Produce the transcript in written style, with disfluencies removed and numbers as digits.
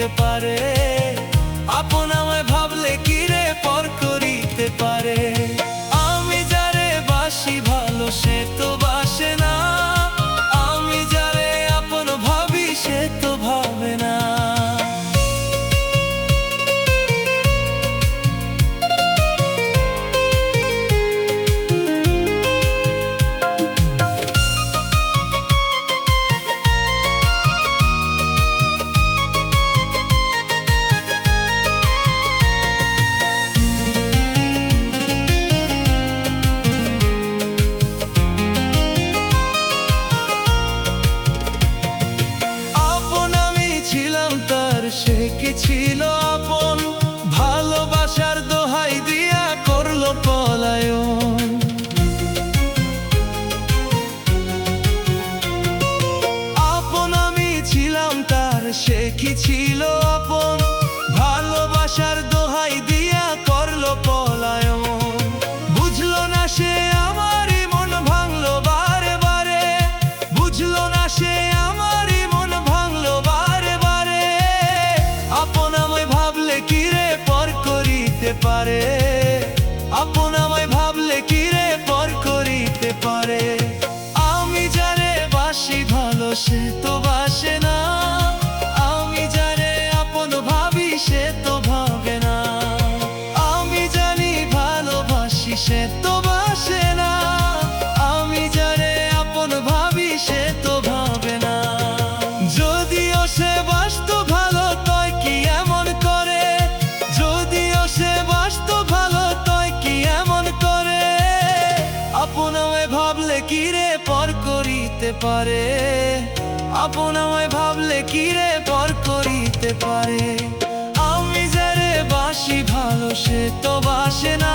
করিতে পারে, আপন আমায় ভাবলে কি রে পর করিতে পারে। আমি যারে বাসি ভালো সে তো বাসে না, আমি যারে আপন ভাবি সে তো ভাবে না। সে কি ছিল আপন, ভালোবাসার দোহাই দিয়া করলো পলায়ন। আপন আমি ছিলাম তার, সে কি ছিল আপন, ভালোবাসার দোহাই দিয়া করলো পলায়ন। বুঝলো না সে আমারই মন ভাঙলো বারে বারে, বুঝলো না সে আমারই মন ভাঙলো বারে বারে। আপন আমায় ভাবলে কি রে পর করিতে পারে, আপন আমায় ভাবলে কি রে পর করিতে পারে। আমি যারে বাসি ভালো সে তো বাসে না, আমি যারে আপন ভাবি সে তো ভাবে না। আমি জানি ভালোবাসি সে তো বাসে না, আমি যারে আপন ভাবি সে তো ভাবে না। যদিও সে বাসতো ভালো তয় কি এমন করে, যদিও সে বাসতো ভালো তয় কি এমন করে। আপন আমায় ভাবলে কি রে পর করিতে পারে, আপন আমায় ভাবলে কি রে পর করিতে পারে। আমি যারে বাসি ভালো সে তো বাসে না,